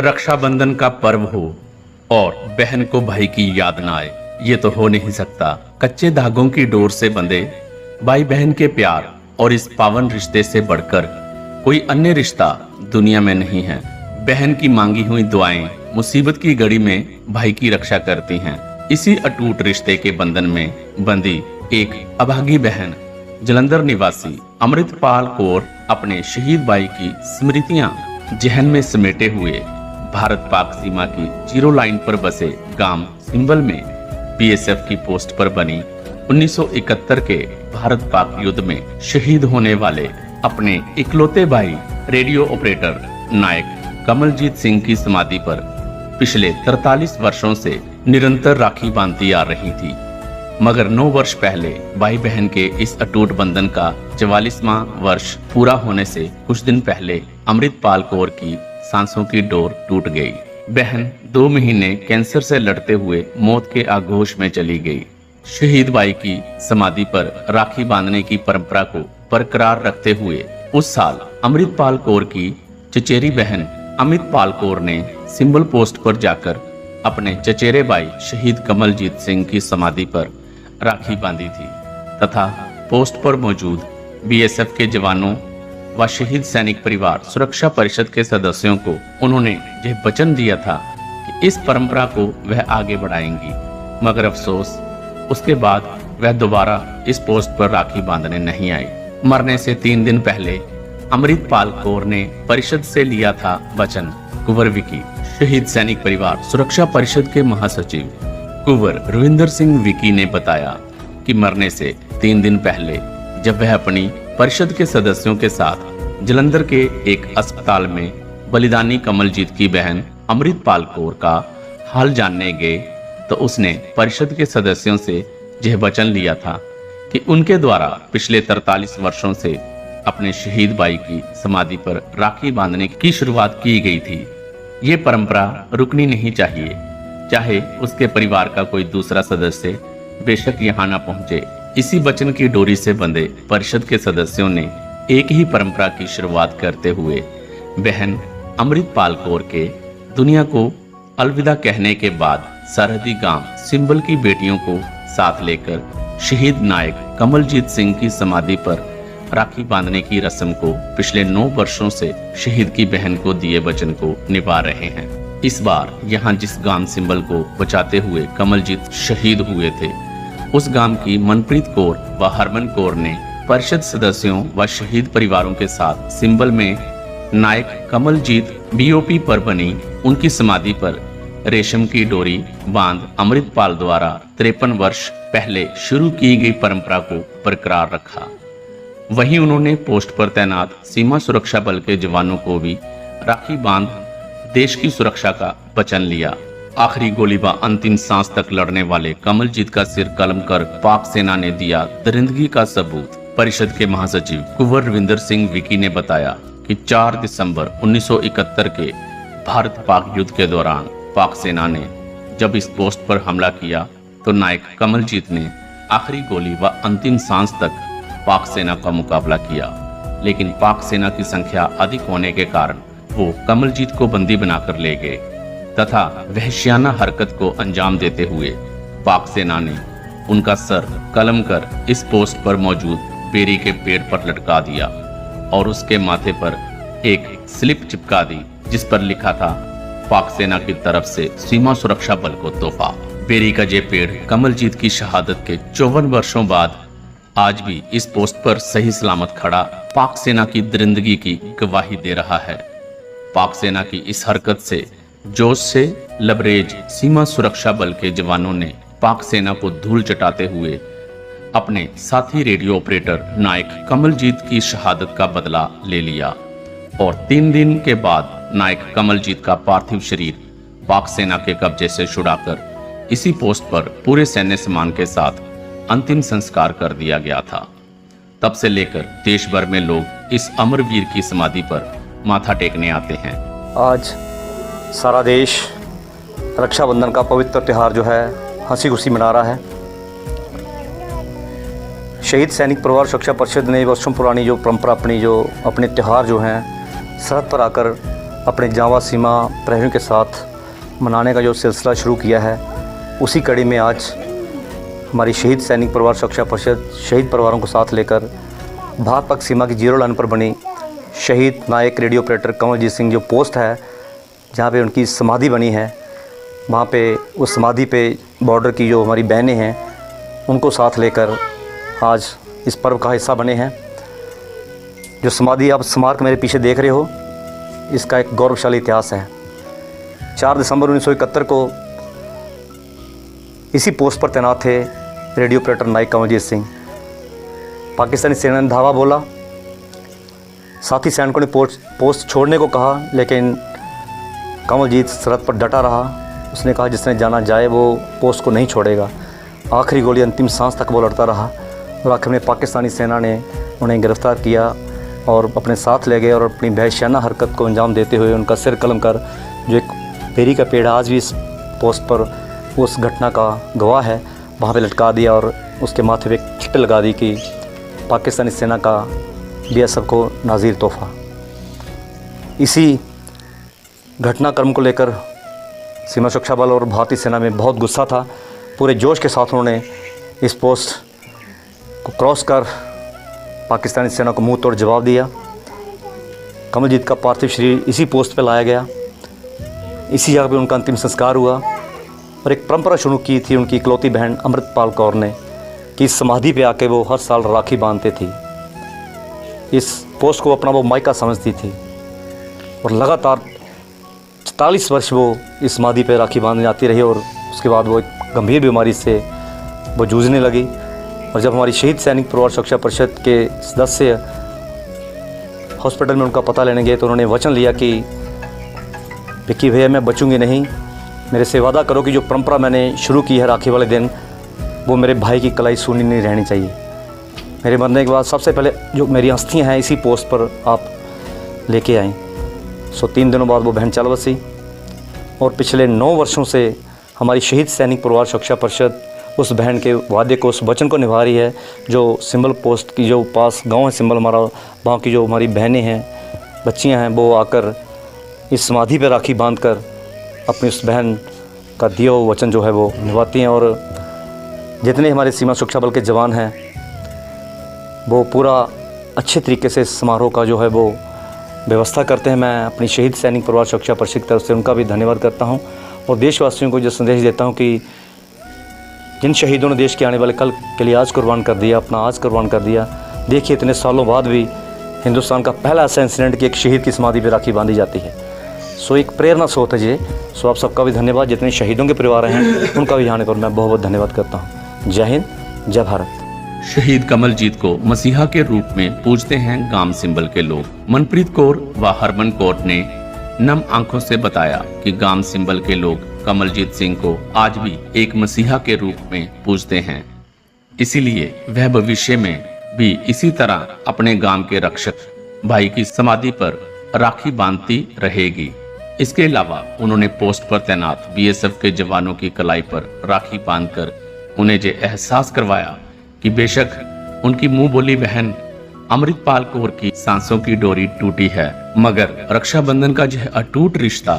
रक्षाबंधन का पर्व हो और बहन को भाई की याद ना आए, ये तो हो नहीं सकता। कच्चे धागों की डोर से बंधे भाई बहन के प्यार और इस पावन रिश्ते से बढ़कर कोई अन्य रिश्ता दुनिया में नहीं है। बहन की मांगी हुई दुआएं मुसीबत की घड़ी में भाई की रक्षा करती हैं। इसी अटूट रिश्ते के बंधन में बंधी एक अभागी बहन जलंधर निवासी अमृतपाल कौर अपने शहीद भाई की स्मृतियां जहन में समेटे हुए भारत पाक सीमा की जीरो लाइन पर बसे गांव सिंबल में बीएसएफ की पोस्ट पर बनी 1971 के भारत पाक युद्ध में शहीद होने वाले अपने इकलौते भाई रेडियो ऑपरेटर नायक कमलजीत सिंह की समाधि पर पिछले 43 वर्षों से निरंतर राखी बांधती आ रही थी। मगर 9 वर्ष पहले भाई बहन के इस अटूट बंधन का 44वां वर्ष पूरा होने से कुछ दिन पहले अमृतपाल कौर की सांसों की डोर टूट गई। बहन 2 महीने कैंसर से लड़ते हुए मौत के आगोश में चली गई। शहीद भाई की समाधि पर राखी बांधने की परंपरा को बरकरार रखते हुए उस साल अमृतपाल कौर की चचेरी बहन अमितपाल कौर ने सिंबल पोस्ट पर जाकर अपने चचेरे भाई शहीद कमलजीत सिंह की समाधि पर राखी बांधी थी तथा पोस्ट पर मौजूद बीएसएफ के जवानों व शहीद सैनिक परिवार सुरक्षा परिषद के सदस्यों को उन्होंने यह वचन दिया था कि इस परंपरा को वह आगे बढ़ाएंगी। मगर अफसोस उसके बाद वह दोबारा इस पोस्ट पर राखी बांधने नहीं आई। मरने से 3 दिन पहले अमृतपाल कौर ने परिषद से लिया था वचन। कुंवर विकी शहीद सैनिक परिवार सुरक्षा परिषद के महासचिव कुंवर रविंदर सिंह विकी ने बताया कि मरने से 3 दिन पहले जब वह अपनी परिषद के सदस्यों के साथ जलंधर के एक अस्पताल में बलिदानी कमलजीत की बहन अमृतपाल कौर का हाल जानने गए तो उसने परिषद के सदस्यों से यह वचन लिया था कि उनके द्वारा पिछले 43 वर्षों से अपने शहीद भाई की समाधि पर राखी बांधने की शुरुआत की गई थी। ये परंपरा रुकनी नहीं चाहिए, चाहे उसके परिवार का कोई दूसरा सदस्य बेशक यहाँ न पहुंचे। इसी वचन की डोरी से बंधे परिषद के सदस्यों ने एक ही परंपरा की शुरुआत करते हुए बहन अमृतपाल कौर के दुनिया को अलविदा कहने के बाद सरहदी गांव सिंबल की बेटियों को साथ लेकर शहीद नायक कमलजीत सिंह की समाधि पर राखी बांधने की रस्म को पिछले 9 वर्षों से शहीद की बहन को दिए वचन को निभा रहे हैं। इस बार यहाँ जिस गांव सिंबल को बचाते हुए कमलजीत शहीद हुए थे उस गांव की मनप्रीत कौर व हरमन कौर ने परिषद सदस्यों व शहीद परिवारों के साथ सिंबल में नायक कमलजीत बीओपी पर बनी उनकी समाधि पर रेशम की डोरी बांध अमृतपाल द्वारा 53 वर्ष पहले शुरू की गई परंपरा को बरकरार रखा। वहीं उन्होंने पोस्ट पर तैनात सीमा सुरक्षा बल के जवानों को भी राखी बांध देश की सुरक्षा का वचन लिया। आखिरी गोली व अंतिम सांस तक लड़ने वाले कमलजीत का सिर कलम कर पाक सेना ने दिया दरिंदगी का सबूत। परिषद के महासचिव कुंवर रविंदर सिंह विकी ने बताया कि 4 दिसंबर 1971 के भारत पाक युद्ध के दौरान पाक सेना ने जब इस पोस्ट पर हमला किया तो नायक कमलजीत ने आखिरी गोली व अंतिम सांस तक पाक सेना का मुकाबला किया, लेकिन पाक सेना की संख्या अधिक होने के कारण वो कमलजीत को बंदी बनाकर ले गए तथा वहशियाना हरकत को अंजाम देते हुए पाक सेना ने उनका सर कलम कर इस पोस्ट पर मौजूद बेरी के पेड़ पर लटका दिया और उसके माथे पर एक स्लिप चिपका दी जिस पर लिखा था पाक सेना की तरफ से सीमा सुरक्षा बल को तोहफा। बेरी का ये पेड़ कमलजीत की शहादत के 54 वर्षों बाद आज भी इस पोस्ट पर सही सलामत खड़ा पाक सेना की दरिंदगी की गवाही दे रहा है। पाक सेना की इस हरकत से जोश से लबरेज सीमा सुरक्षा बल के जवानों ने पाक सेना को धूल चटाते हुए अपने साथी रेडियो ऑपरेटर नायक कमलजीत की शहादत का बदला ले लिया और 3 दिन के बाद नायक कमलजीत का पार्थिव शरीर पाक सेना के कब्जे से छुड़ाकर इसी पोस्ट पर पूरे सैन्य सम्मान के साथ अंतिम संस्कार कर दिया गया था। तब से लेकर देश भर में लोग इस अमरवीर की समाधि पर माथा टेकने आते हैं। आज सारा देश रक्षाबंधन का पवित्र त्यौहार जो है हंसी खुशी मना रहा है। शहीद सैनिक परिवार सुरक्षा परिषद ने वर्षों पुरानी जो परंपरा अपने त्यौहार जो हैं सरहद पर आकर अपने जावा सीमा प्रहरियों के साथ मनाने का जो सिलसिला शुरू किया है, उसी कड़ी में आज हमारी शहीद सैनिक परिवार सुरक्षा परिषद शहीद परिवारों को साथ लेकर भारत पाक सीमा की जीरो लाइन पर बनी शहीद नायक रेडियो ऑपरेटर कमलजीत सिंह जो पोस्ट है, जहाँ पे उनकी समाधि बनी है, वहाँ पे उस समाधि पे बॉर्डर की जो हमारी बहनें हैं उनको साथ लेकर आज इस पर्व का हिस्सा बने हैं। जो समाधि आप स्मारक मेरे पीछे देख रहे हो, इसका एक गौरवशाली इतिहास है। 4 दिसंबर 1971 को इसी पोस्ट पर तैनात थे रेडियो ऑपरेटर नायक कमलजीत सिंह। पाकिस्तानी सेना ने धावा बोला, साथी सैनिकों ने पोस्ट छोड़ने को कहा, लेकिन कमलजीत सरहद पर डटा रहा। उसने कहा जिसने जाना जाए, वो पोस्ट को नहीं छोड़ेगा। आखिरी गोली अंतिम सांस तक वो लड़ता रहा और आखिर में पाकिस्तानी सेना ने उन्हें गिरफ़्तार किया और अपने साथ ले गए और अपनी वहशियाना हरकत को अंजाम देते हुए उनका सिर कलम कर, जो एक बेरी का पेड़ आज भी इस पोस्ट पर उस घटना का गवाह है, वहाँ पे लटका दिया और उसके माथे पे एक चिट्ठी लगा दी कि पाकिस्तानी सेना का बीएसएफ को नाज़ीर तोहफ़ा। इसी घटनाक्रम को लेकर सीमा सुरक्षा बल और भारतीय सेना में बहुत गुस्सा था। पूरे जोश के साथ उन्होंने इस पोस्ट को क्रॉस कर पाकिस्तानी सेना को मुंह तोड़ जवाब दिया। कमलजीत का पार्थिव शरीर इसी पोस्ट पर लाया गया, इसी जगह पे उनका अंतिम संस्कार हुआ और एक परंपरा शुरू की थी उनकी इकलौती बहन अमृतपाल कौर ने कि इस समाधि पे आके वो हर साल राखी बांधते थी। इस पोस्ट को अपना वो मायका समझती थी और लगातार 44 वर्ष वो इस समाधि पे राखी बांधने जाती रही और उसके बाद वो एक गंभीर बीमारी से वो जूझने लगी। और जब हमारी शहीद सैनिक परिवार सुरक्षा परिषद के सदस्य हॉस्पिटल में उनका पता लेने गए तो उन्होंने वचन लिया कि विक्की भैया मैं बचूंगी नहीं, मेरे से वादा करो कि जो परंपरा मैंने शुरू की है राखी वाले दिन, वो मेरे भाई की कलाई सूनी नहीं रहनी चाहिए। मेरे मरने के बाद सबसे पहले जो मेरी अस्थियाँ हैं इसी पोस्ट पर आप लेके आएँ। 3 दिनों बाद वो बहन चल बसी और पिछले 9 वर्षों से हमारी शहीद सैनिक परिवार सुरक्षा परिषद उस बहन के वादे को, उस वचन को निभा रही है। जो सिंबल पोस्ट की जो पास गांव है सिंबल हमारा, वहाँ की जो हमारी बहनें हैं, बच्चियाँ हैं, वो आकर इस समाधि पर राखी बांध कर अपनी उस बहन का दिया हुआ वचन जो है वो निभाती हैं। और जितने हमारे सीमा सुरक्षा बल के जवान हैं वो पूरा अच्छे तरीके से इस समारोह का जो है वो व्यवस्था करते हैं। मैं अपनी शहीद सैनिक परिवार सुरक्षा परिषद की तरफ से उनका भी धन्यवाद करता हूं और देशवासियों को जो संदेश देता हूं कि जिन शहीदों ने देश के आने वाले कल के लिए आज कुर्बान कर दिया, अपना आज कुर्बान कर दिया। देखिए इतने सालों बाद भी हिंदुस्तान का पहला ऐसा इंसिडेंट कि एक शहीद की समाधि पर राखी बांधी जाती है। सो एक प्रेरणा स्रोत है ये। सो आप सबका भी धन्यवाद। जितने शहीदों के परिवार हैं उनका भी यहाँ पर मैं बहुत बहुत धन्यवाद करता हूँ। जय हिंद, जय भारत। शहीद कमलजीत को मसीहा के रूप में पूजते हैं गाम सिंबल के लोग। मनप्रीत कौर व हरमन कौर ने नम आंखों से बताया कि गाम सिंबल के लोग कमलजीत सिंह को आज भी एक मसीहा के रूप में पूजते हैं, इसीलिए वह भविष्य में भी इसी तरह अपने गांव के रक्षक भाई की समाधि पर राखी बांधती रहेगी। इसके अलावा उन्होंने पोस्ट पर तैनात बीएसएफ के जवानों की कलाई पर राखी बांधकर उन्हें ये एहसास करवाया कि बेशक उनकी मुंह बोली बहन अमृतपाल कौर की सांसों की डोरी टूटी है, मगर रक्षाबंधन का यह अटूट रिश्ता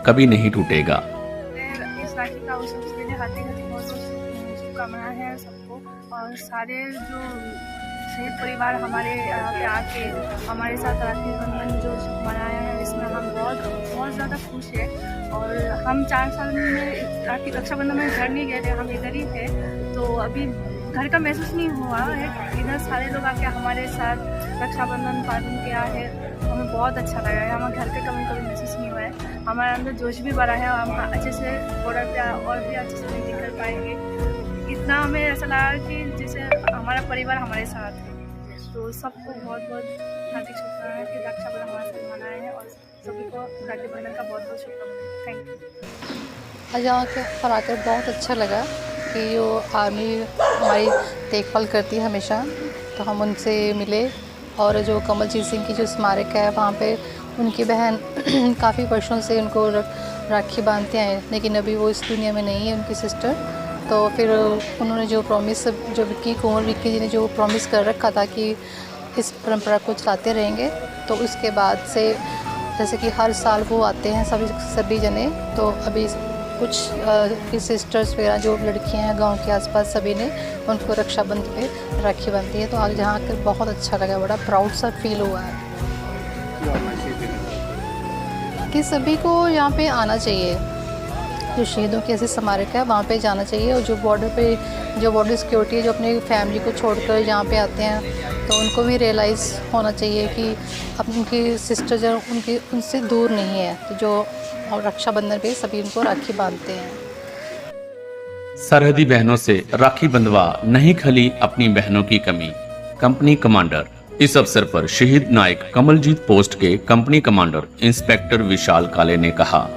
कभी नहीं टूटेगा। इस राखी का अवसर के लिए हार्दिक बहुत शुभकामनाएं हैं सबको। और सारे जो शहीद परिवार हमारे यहाँ पे आके हमारे साथ राखी बंधन जो मनाया है, इसमें हम बहुत ज़्यादा खुश हैं। और हम 4 साल में राखी रक्षाबंधन में घर नहीं गए थे, हम इधर ही थे, तो अभी घर का महसूस नहीं हुआ है। इधर सारे लोग आके हमारे साथ रक्षाबंधन पालन किया है, हमें बहुत अच्छा लगा है। हमारे घर पे कभी महसूस नहीं हुआ है। हमारे अंदर जोश भी बढ़ा है और हम अच्छे से बॉर्डर पे और भी अच्छे से निकल पाएंगे। इतना हमें ऐसा लगा कि जैसे हमारा परिवार हमारे साथ है। तो सबको बहुत बहुत हार्दिक शुभकामनाएं कि रक्षाबंधन हमारे साथ मनाए हैं और सभी को रक्षाबंधन का बहुत बहुत शुभकामनाएं। Thank you. आज यहाँ पर आकर बहुत अच्छा लगा कि जो आर्मी हमारी देखभाल करती है हमेशा, तो हम उनसे मिले। और जो कमलजीत सिंह की जो स्मारक है वहाँ पे उनकी बहन काफ़ी वर्षों से उनको राखी बांधते आए, लेकिन अभी वो इस दुनिया में नहीं है, उनकी सिस्टर। तो फिर उन्होंने जो प्रॉमिस, जो विक्की जी ने जो प्रॉमिस कर रखा था कि इस परंपरा को चलाते रहेंगे, तो उसके बाद से जैसे कि हर साल वो आते हैं सभी जने। तो अभी कुछ की सिस्टर्स वगैरह जो लड़कियां हैं गांव के आसपास सभी ने उनको रक्षाबंधन पे राखी बांधी है। तो आज यहाँ आकर बहुत अच्छा लगा, बड़ा प्राउड सा फील हुआ है कि सभी को यहाँ पे आना चाहिए। जो शहीदों के ऐसे स्मारक है वहाँ पे जाना चाहिए, और जो बॉर्डर सिक्योरिटी है जो अपनी फैमिली को छोड़कर यहाँ पे आते हैं तो उनको भी रियलाइज़ होना चाहिए कि अब उनकी सिस्टर जो उनसे दूर नहीं है। तो जो रक्षाबंधन पे सभी उनको राखी बांधते हैं। सरहदी बहनों से राखी बंधवा नहीं खली अपनी बहनों की कमी। Company commander. इस अवसर पर शहीद नायक कमलजीत पोस्ट के कंपनी कमांडर इंस्पेक्टर विशाल काले ने कहा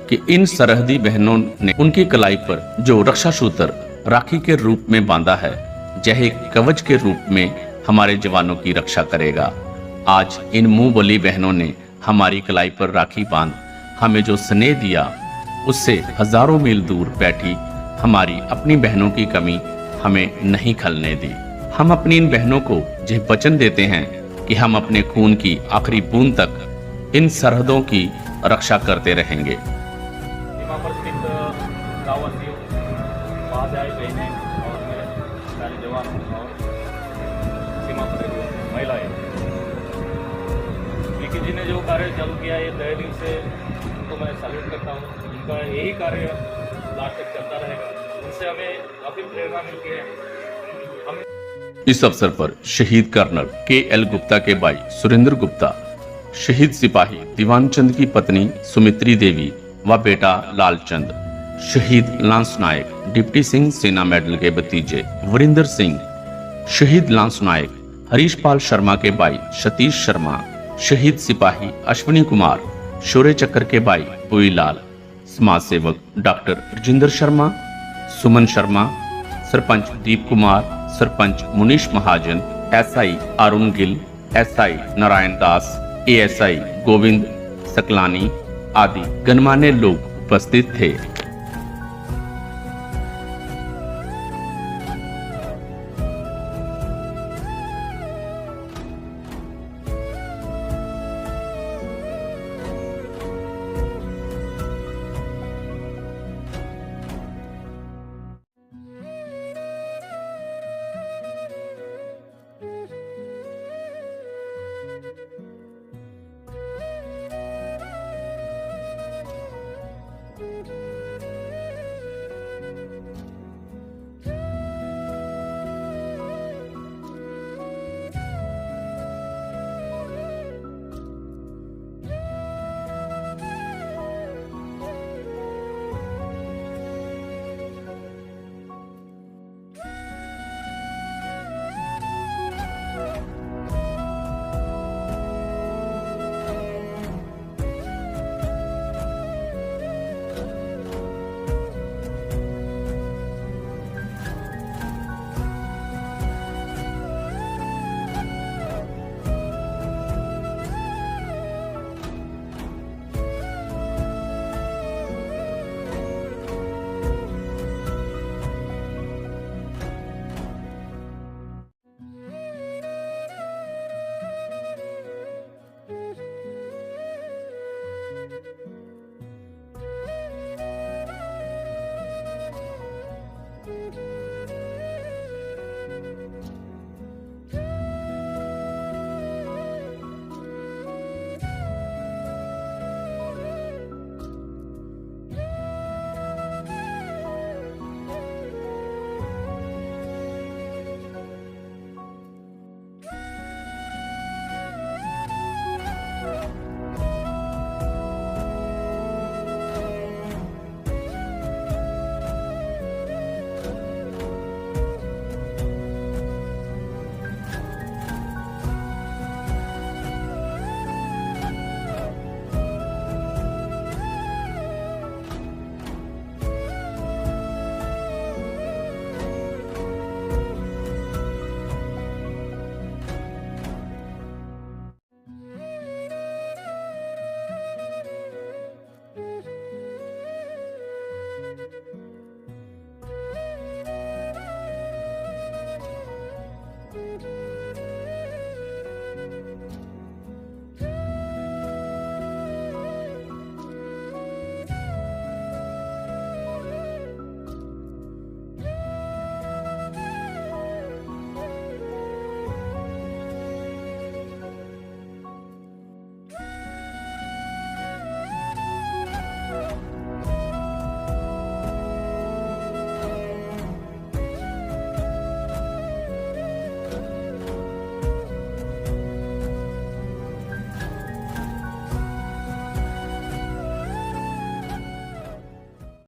कि इन सरहदी बहनों ने उनकी कलाई पर जो रक्षा सूत्र राखी के रूप में बांधा है, यह एक कवच के रूप में हमारे जवानों की रक्षा करेगा। आज इन मुंह बोली बहनों ने हमारी कलाई पर राखी बांध हमें जो स्नेह दिया, उससे हजारों मील दूर बैठी हमारी अपनी बहनों की कमी हमें नहीं खलने दी। हम अपनी इन बहनों को यह वचन देते हैं कि हम अपने खून की आखिरी बूंद तक इन सरहदों की रक्षा करते रहेंगे। सीमा पर स्थित गाँववासियों, महाजाई बहनें और मेरे सारे जवान और सीमा पर महिलाएं, विकी जी ने जो कार्य चालू किया है तहे दिल से उनको मैं सैल्यूट करता हूँ। उनका यही कार्य लास्ट तक चलता रहेगा, उनसे हमें काफ़ी प्रेरणा मिलती है। हम इस अवसर पर शहीद कर्नल के.एल. गुप्ता के भाई सुरेंद्र गुप्ता, शहीद सिपाही दीवान चंद की पत्नी सुमित्री देवी व बेटा लालचंद, शहीद लांस नायक डिप्टी सिंह सेना मेडल के भतीजे वरिंदर सिंह, शहीद लांस नायक हरीश पाल शर्मा के भाई सतीश शर्मा, शहीद सिपाही अश्विनी कुमार, शौर्य चक्र के भाई पुई लाल, समाज सेवक डॉक्टर रजिंदर शर्मा, सुमन शर्मा, सरपंच दीप कुमार, सरपंच मुनीश महाजन, SI Arun Gill, SI Narayan Das, ASI Govind Saklani आदि गणमान्य लोग उपस्थित थे।